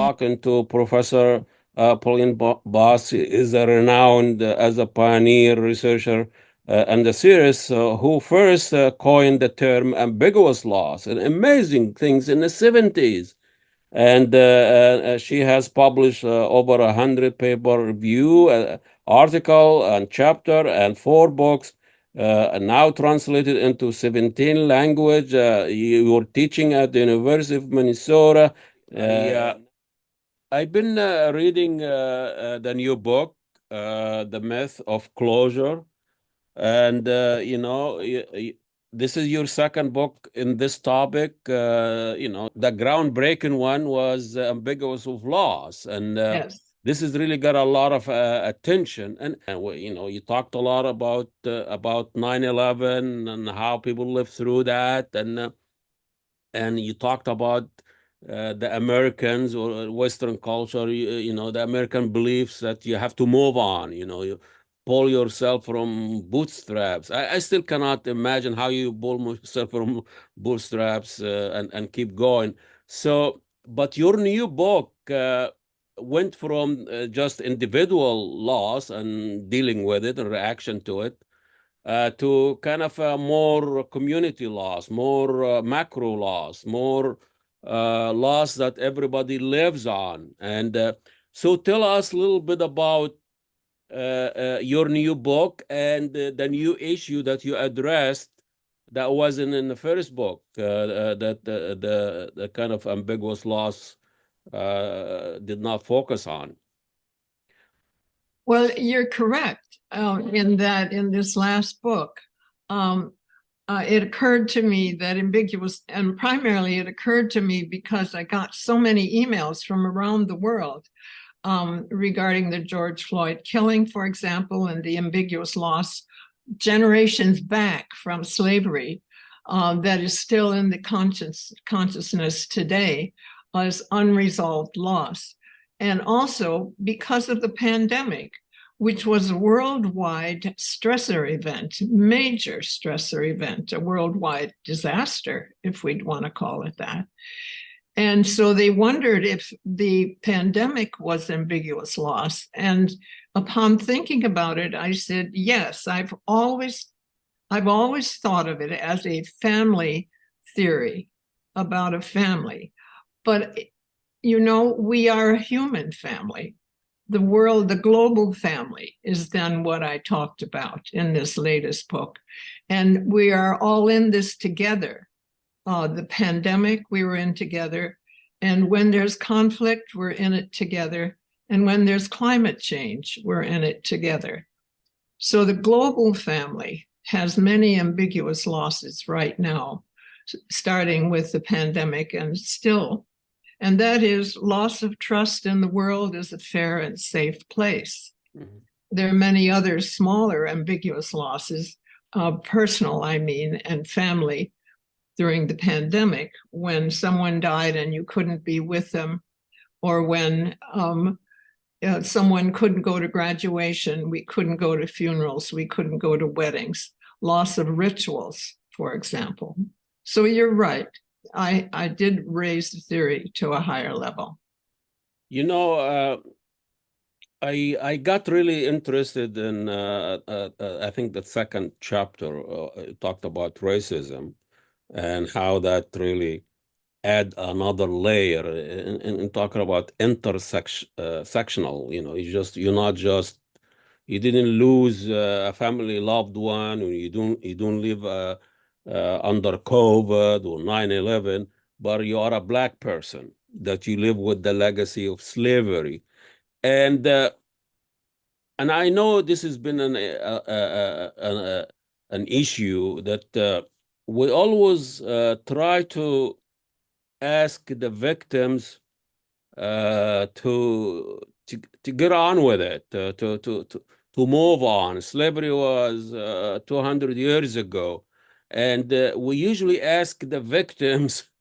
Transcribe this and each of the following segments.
talking to Professor Pauline Boss. Is a renowned as a pioneer researcher and a theorist who first coined the term ambiguous loss and amazing things in the 70s. And she has published over 100 paper review, article and chapter and 4 books, and now translated into 17 language. You were teaching at the University of Minnesota. Yeah. I've been reading the new book, The Myth of Closure. And, this is your second book in this topic. The groundbreaking one was Ambiguous of Loss. And Yes. this has really got a lot of attention. You talked a lot about 9/11 and how people lived through that. And you talked about the Americans or Western culture, the American beliefs that you have to move on, you pull yourself from bootstraps. I still cannot imagine how you pull yourself from bootstraps and keep going. So, but your new book went from just individual loss and dealing with it and reaction to it to kind of more community loss, more macro loss, more loss that everybody lives on. And so tell us a little bit about your new book and the new issue that you addressed that wasn't in the first book, that the kind of ambiguous loss did not focus on. Well, you're correct in that in this last book, it occurred to me that ambiguous, and primarily it occurred to me because I got so many emails from around the world regarding the George Floyd killing, for example, and the ambiguous loss generations back from slavery that is still in the consciousness today as unresolved loss. And also because of the pandemic, which was a worldwide stressor event, major stressor event, a worldwide disaster, if we'd want to call it that. And so they wondered if the pandemic was ambiguous loss. And upon thinking about it, I said, yes, I've always thought of it as a family theory about a family. But, we are a human family. The world, the global family is then what I talked about in this latest book. And we are all in this together. The pandemic we were in together. And when there's conflict, we're in it together. And when there's climate change, we're in it together. So the global family has many ambiguous losses right now, starting with the pandemic and still. And that is loss of trust in the world as a fair and safe place. Mm-hmm. There are many other smaller ambiguous losses, personal, and family, during the pandemic, when someone died and you couldn't be with them, or when someone couldn't go to graduation, we couldn't go to funerals, we couldn't go to weddings, loss of rituals, for example. So you're right. I did raise the theory to a higher level. I got really interested in, I think the second chapter talked about racism and how that really add another layer in talking about intersectional. You didn't lose a family loved one, or you don't live under COVID or 9/11, but you are a Black person, that you live with the legacy of slavery. And I know this has been an issue that we always try to ask the victims to get on with it, to move on. Slavery was 200 years ago, and we usually ask the victims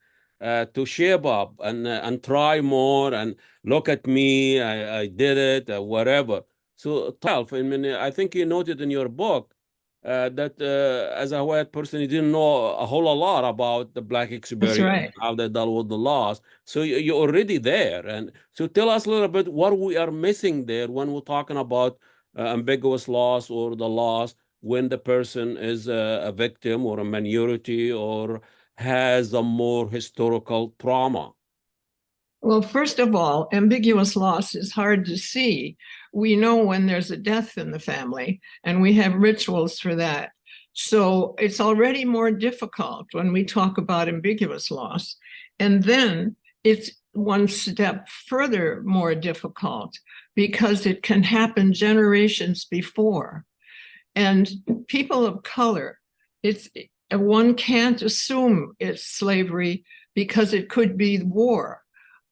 to shape up and try more and look at me, I did it, whatever. So, I think you noted in your book that as a white person, you didn't know a whole lot about the Black That's experience, right. how they dealt with the loss. So you're already there. And so tell us a little bit what we are missing there when we're talking about ambiguous loss or the loss when the person is a victim or a minority or has a more historical trauma. Well, first of all, ambiguous loss is hard to see. We know when there's a death in the family, and we have rituals for that. So it's already more difficult when we talk about ambiguous loss. And then it's one step further more difficult because it can happen generations before. And people of color, it's one can't assume it's slavery because it could be war.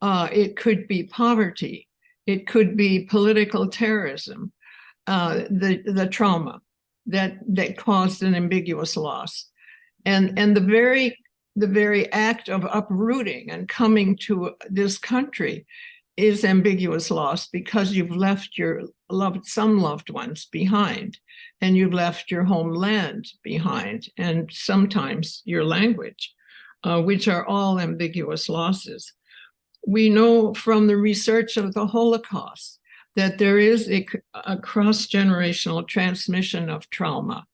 It could be poverty. It could be political terrorism, the trauma that caused an ambiguous loss, and the very act of uprooting and coming to this country is ambiguous loss because you've left some loved ones behind, and you've left your homeland behind, and sometimes your language, which are all ambiguous losses. We know from the research of the Holocaust that there is a cross-generational transmission of trauma.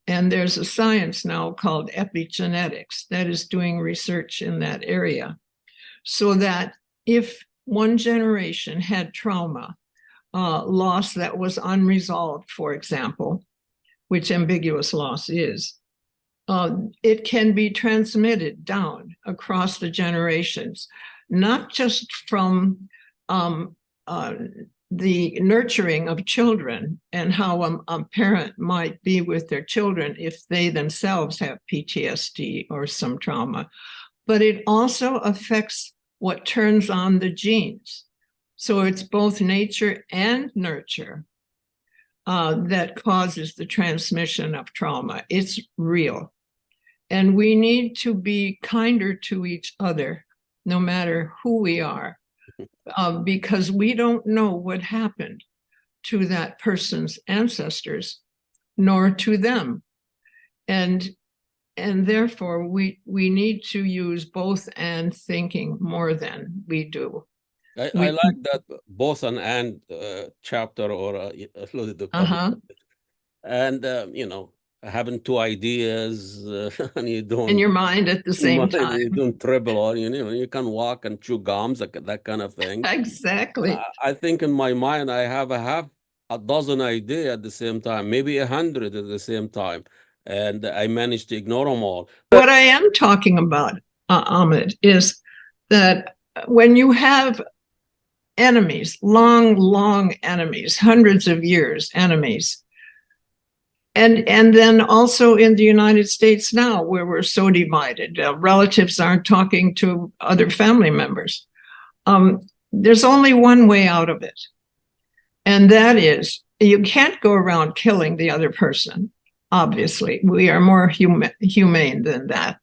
And there's a science now called epigenetics that is doing research in that area. So that if one generation had trauma, loss that was unresolved, for example, which ambiguous loss is, it can be transmitted down across the generations, not just from the nurturing of children and how a parent might be with their children if they themselves have PTSD or some trauma, but it also affects what turns on the genes. So it's both nature and nurture that causes the transmission of trauma. It's real. And we need to be kinder to each other, no matter who we are, because we don't know what happened to that person's ancestors, nor to them. And therefore, we need to use both and thinking more than we do. I like that both and chapter or Uh-huh. and having two ideas and you In don't your mind at the same time. you don't tribble or you can walk and chew gums, that kind of thing. Exactly. I think in my mind I have a dozen ideas at the same time, maybe 100 at the same time, and I managed to ignore them all. What I am talking about, Ahmed, is that when you have enemies, long enemies, hundreds of years enemies, and then also in the United States now, where we're so divided, relatives aren't talking to other family members. There's only one way out of it, and that is you can't go around killing the other person. Obviously, we are more humane than that.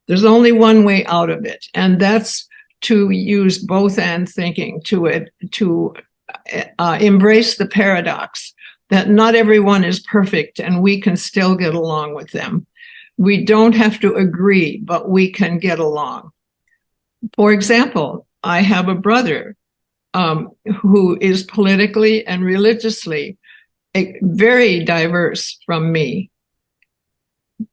There's only one way out of it, and that's to use both and thinking to embrace the paradox that not everyone is perfect and we can still get along with them. We don't have to agree, but we can get along. For example, I have a brother who is politically and religiously very diverse from me.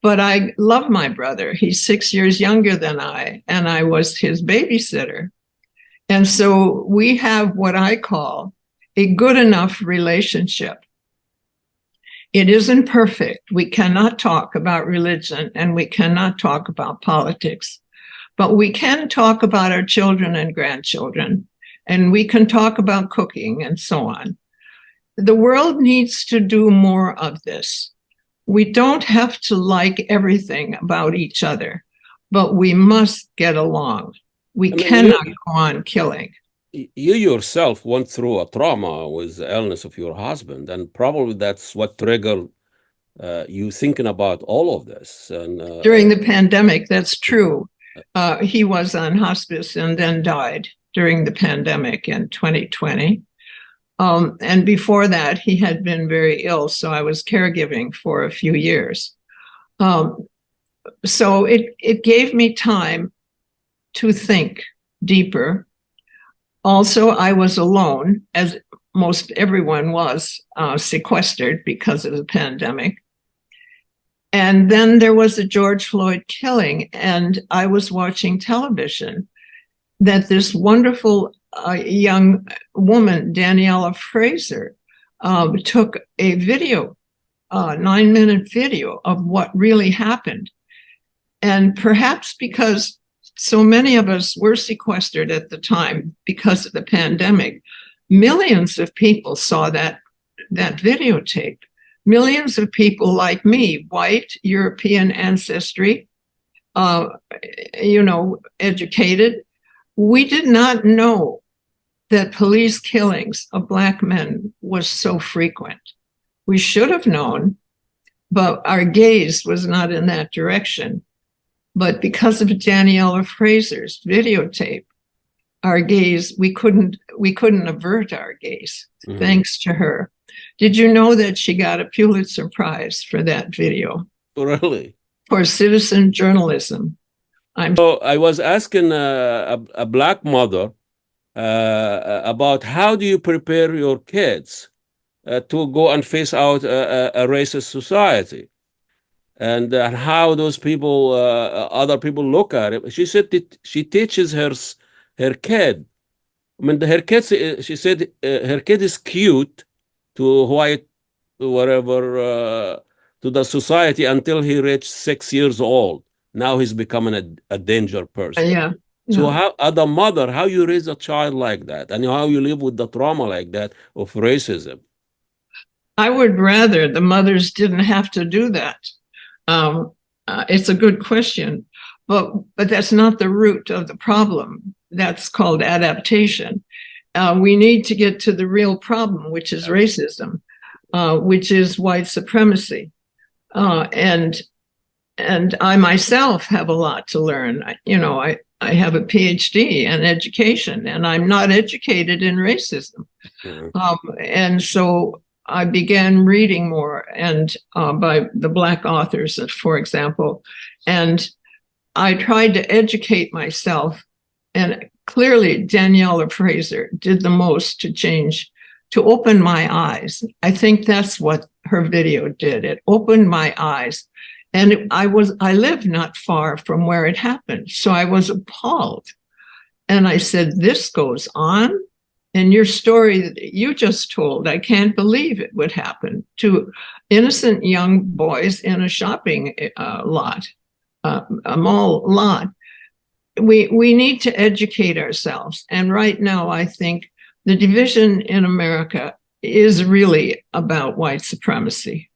But I love my brother. He's 6 years younger than I, and I was his babysitter. And so we have what I call a good enough relationship. It isn't perfect. We cannot talk about religion and we cannot talk about politics, but we can talk about our children and grandchildren, and we can talk about cooking and so on. The world needs to do more of this. We don't have to like everything about each other, but we must get along. We cannot go on killing. You yourself went through a trauma with the illness of your husband, and probably that's what triggered you thinking about all of this. And during the pandemic, that's true. He was on hospice and then died during the pandemic in 2020. And before that, he had been very ill, so I was caregiving for a few years. So it gave me time to think deeper. Also, I was alone, as most everyone was, sequestered because of the pandemic. And then there was the George Floyd killing, and I was watching television that this wonderful young woman, Daniela Fraser, took a video, 9-minute video of what really happened. And perhaps because so many of us were sequestered at the time because of the pandemic, millions of people saw that videotape. Millions of people like me, white, European ancestry, educated. We did not know that police killings of Black men was so frequent. We should have known, but our gaze was not in that direction. But because of Daniela Fraser's videotape, our gaze, we couldn't avert our gaze, thanks to her. Did you know that she got a Pulitzer Prize for that video? Really? For citizen journalism. So I was asking a Black mother about how do you prepare your kids to go and face out a racist society, and how those people, other people look at it. She said that she teaches her kid. I mean, her kids. She said her kid is cute to white, whatever, to the society until he reached 6 years old. Now he's becoming a danger person. Yeah. So how, as a mother, how you raise a child like that, and how you live with the trauma like that of racism? I would rather the mothers didn't have to do that. It's a good question, but that's not the root of the problem. That's called adaptation. We need to get to the real problem, which is racism, which is white supremacy. And I myself have a lot to learn. I have a PhD in education, and I'm not educated in racism. And so I began reading more, and by the Black authors, for example, and I tried to educate myself. And clearly, Daniela Fraser did the most to open my eyes. I think that's what her video did. It opened my eyes. And I lived not far from where it happened. So I was appalled. And I said, this goes on. And your story that you just told, I can't believe it would happen to innocent young boys in a shopping lot, a mall lot. We need to educate ourselves. And right now, I think the division in America is really about white supremacy.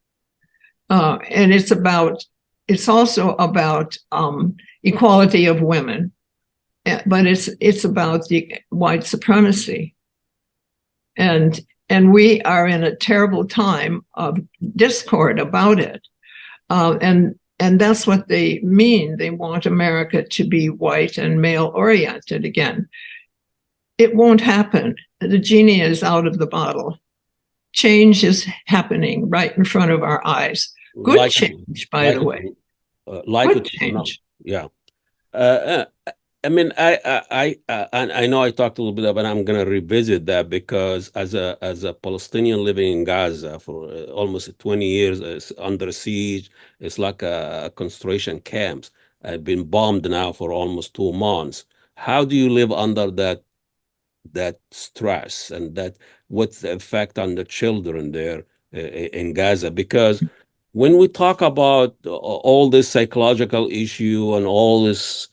And it's also about equality of women, but it's about the white supremacy. And we are in a terrible time of discord about it. And that's what they mean. They want America to be white and male oriented again. It won't happen. The genie is out of the bottle. Change is happening right in front of our eyes. Good change, by the way. Good change. Yeah. I mean, I know I talked a little bit about, but I'm going to revisit that because as a Palestinian living in Gaza for almost 20 years, it's under siege. It's like a concentration camps. I've been bombed now for almost 2 months. How do you live under that stress, and what's the effect on the children there in Gaza? Because when we talk about all this psychological issue and all this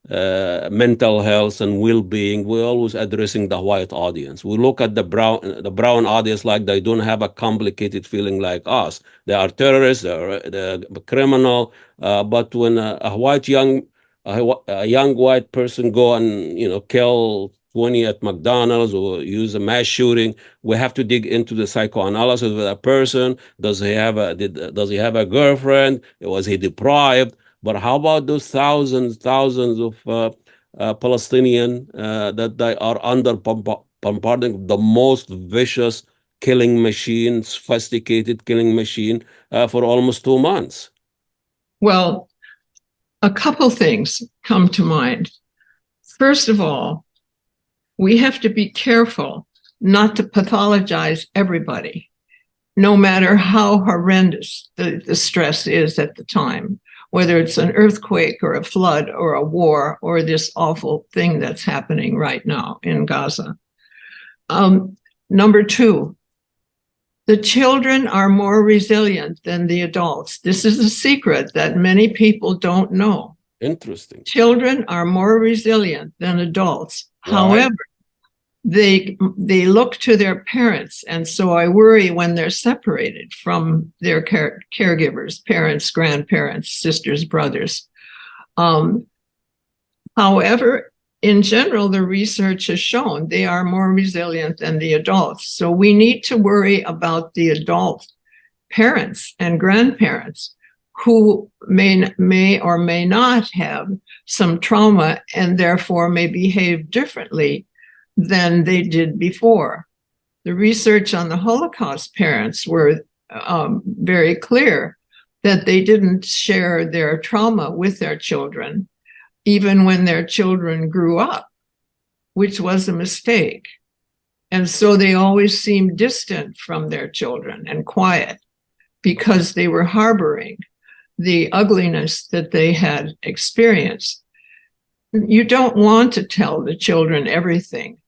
mental health and well-being, we're always addressing the white audience. We look at the brown audience like they don't have a complicated feeling like us. They are terrorists, they're criminal. But when a young white person go and kill 20 at McDonald's or use a mass shooting, we have to dig into the psychoanalysis of that person. Does he have a girlfriend? Was he deprived? But how about those thousands of Palestinian that they are under bombarding the most vicious killing machine, sophisticated killing machine for almost 2 months. Well, a couple things come to mind. First of all, we have to be careful not to pathologize everybody, no matter how horrendous the stress is at the time, whether it's an earthquake or a flood or a war or this awful thing that's happening right now in Gaza. Number two, the children are more resilient than the adults. This is a secret that many people don't know. Interesting. Children are more resilient than adults. Why? However, they look to their parents, and so I worry when they're separated from their caregivers, parents, grandparents, sisters, brothers. However, in general, the research has shown they are more resilient than the adults. So we need to worry about the adult parents and grandparents who may or may not have some trauma and therefore may behave differently than they did before. The research on the Holocaust parents were very clear that they didn't share their trauma with their children, even when their children grew up, which was a mistake. And so they always seemed distant from their children and quiet because they were harboring the ugliness that they had experienced. You don't want to tell the children everything,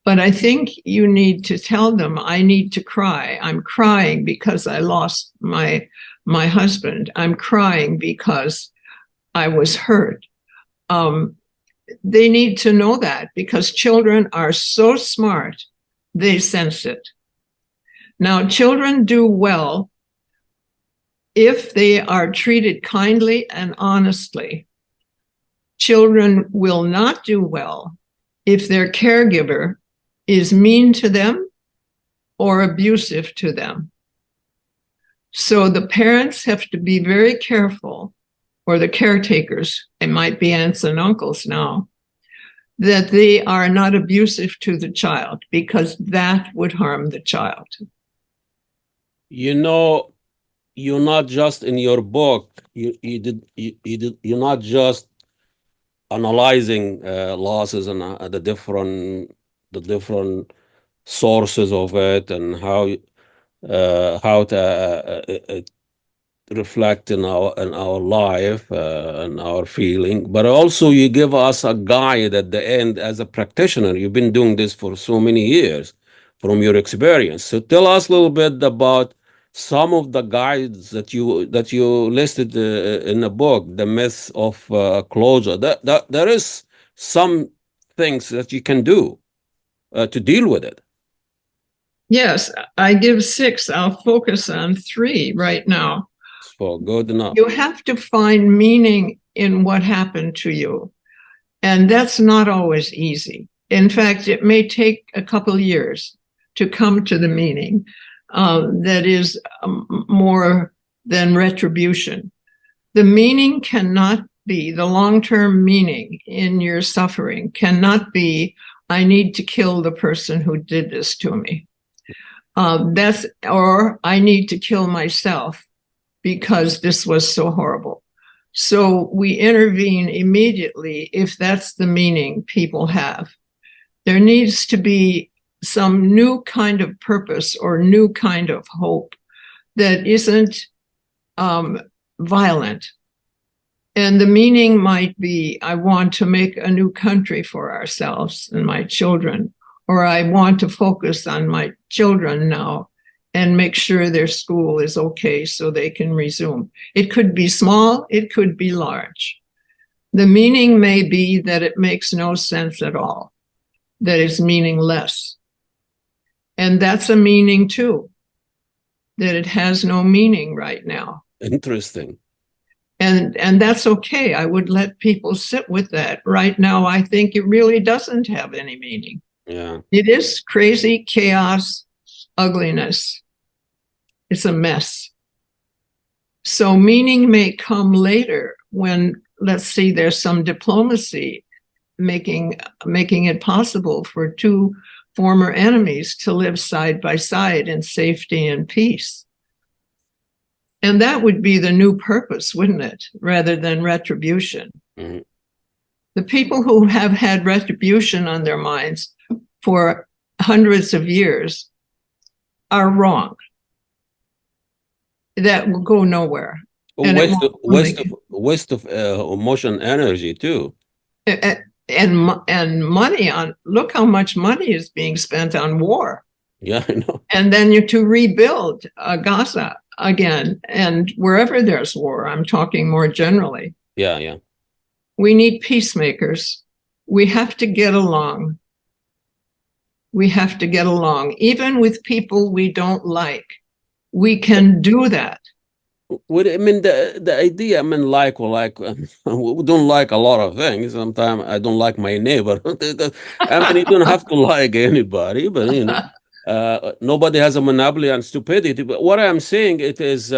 but I think you need to tell them, I need to cry. I'm crying because I lost my husband. I'm crying because I was hurt. They need to know that because children are so smart, they sense it. Now, children do well if they are treated kindly and honestly. Children will not do well if their caregiver is mean to them or abusive to them. So the parents have to be very careful, or the caretakers, it might be aunts and uncles now, that they are not abusive to the child, because that would harm the child. You know, you're not just in your book, you're not just analyzing losses and the different sources of it and how to reflect in our life and our feeling, but also you give us a guide at the end as a practitioner. You've been doing this for so many years from your experience. So tell us a little bit about some of the guides that you listed in the book, the myth of closure. There is some things that you can do to deal with it. Yes, I give 6. I'll focus on 3 right now. So good enough. You have to find meaning in what happened to you. And that's not always easy. In fact, it may take a couple years to come to the meaning that is more than retribution. The meaning cannot be, the long-term meaning in your suffering cannot be, I need to kill the person who did this to me. Or I need to kill myself because this was so horrible. So we intervene immediately if that's the meaning people have. There needs to be some new kind of purpose or new kind of hope that isn't violent. And the meaning might be, I want to make a new country for ourselves and my children, or I want to focus on my children now and make sure their school is okay so they can resume. It could be small, it could be large. The meaning may be that it makes no sense at all, that it's meaningless. And that's a meaning too, that it has no meaning right now. Interesting. And that's okay. I would let people sit with that. Right now, I think it really doesn't have any meaning. Yeah. It is crazy, chaos, ugliness. It's a mess. So meaning may come later when, let's see, there's some diplomacy making it possible for two former enemies to live side by side in safety and peace. And that would be the new purpose, wouldn't it? Rather than retribution. Mm-hmm. The people who have had retribution on their minds for hundreds of years are wrong. That will go nowhere. And waste of emotion energy too. And money on, look how much money is being spent on war. Yeah, I know. And then you're to rebuild Gaza again, and wherever there's war, I'm talking more generally. Yeah, yeah. We need peacemakers. We have to get along. We have to get along, even with people we don't like. We can do that. What I mean, the idea, I mean, like we don't like a lot of things. Sometimes I don't like my neighbor. I mean, you don't have to like anybody, but you know, nobody has a monopoly on stupidity. But what I'm saying, it is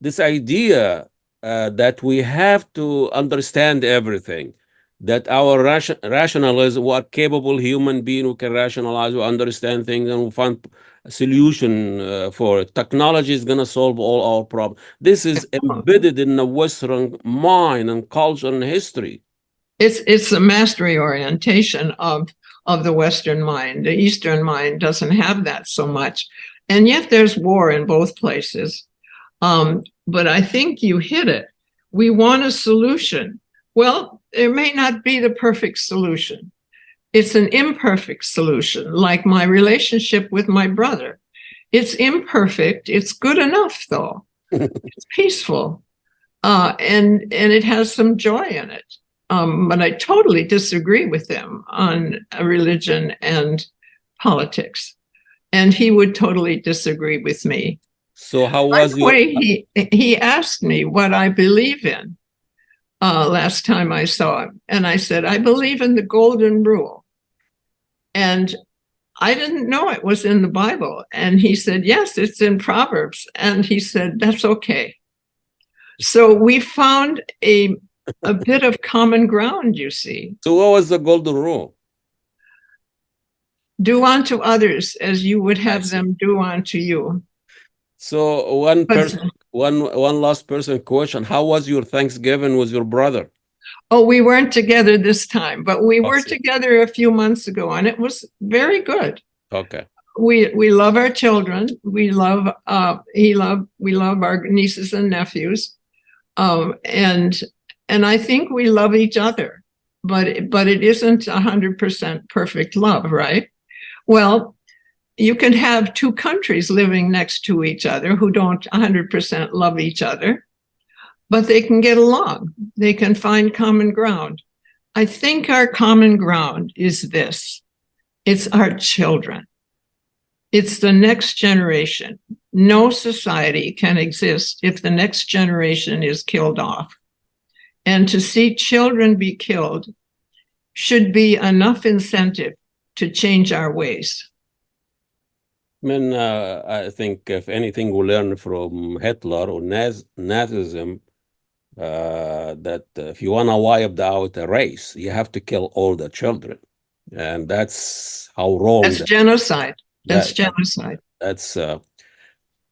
this idea that we have to understand everything, that our rationalism, what capable human being who can rationalize, who understand things, and we find a solution for it. Technology is going to solve all our problems. This is embedded in the Western mind and culture and history. It's the mastery orientation of the Western mind. The Eastern mind doesn't have that so much. And yet there's war in both places. But I think you hit it. We want a solution. Well, there may not be the perfect solution. It's an imperfect solution, like my relationship with my brother. It's imperfect. It's good enough, though. It's peaceful. And it has some joy in it. But I totally disagree with him on religion and politics. And he would totally disagree with me. So how was your... He asked me what I believe in last time I saw him. And I said, I believe in the golden rule. And I didn't know it was in the Bible. And he said, yes, it's in Proverbs. And he said, that's okay. So we found a bit of common ground, you see. So what was the golden rule? Do unto others as you would have them do unto you. So one last person question. How was your Thanksgiving with your brother? Oh, we weren't together this time, but we were together a few months ago, and it was very good. Okay. We love our children. We love our nieces and nephews. And I think we love each other, but it isn't 100% perfect love, right? Well, you can have two countries living next to each other who don't 100% love each other, but they can get along. They can find common ground. I think our common ground is this. It's our children. It's the next generation. No society can exist if the next generation is killed off. And to see children be killed should be enough incentive to change our ways. I mean, I think if anything we learn from Hitler or Nazism, that if you want to wipe out a race, you have to kill all the children. And that's how wrong. That's genocide. That's genocide. That's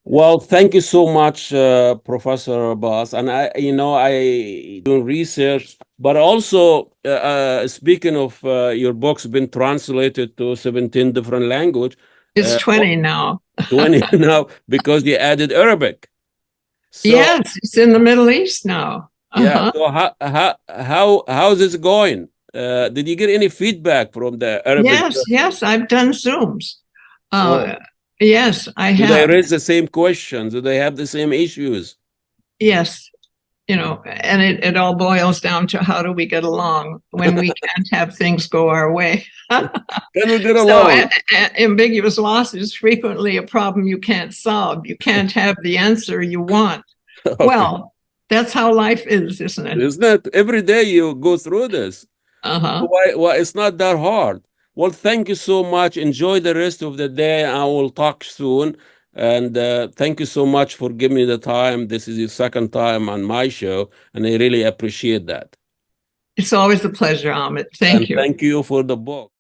well, thank you so much, Professor Boss. And I doing research, but also speaking of your book's been translated to 17 different languages. It's 20 now. 20 now because you added Arabic. So, yes, it's in the Middle East now. Yeah. So how's this going? Did you get any feedback from the Arabic? Yes, I've done Zooms. Yes, I have. Do they raise the same questions? Do they have the same issues? Yes, and it all boils down to how do we get along when we can't have things go our way. Can we get along? So ambiguous loss is frequently a problem you can't solve. You can't have the answer you want. Okay. Well, that's how life is, isn't it? Isn't it? Every day you go through this. Uh-huh. Why it's not that hard. Well, thank you so much. Enjoy the rest of the day. I will talk soon. And thank you so much for giving me the time. This is your second time on my show, and I really appreciate that. It's always a pleasure, Amit. Thank you. Thank you for the book.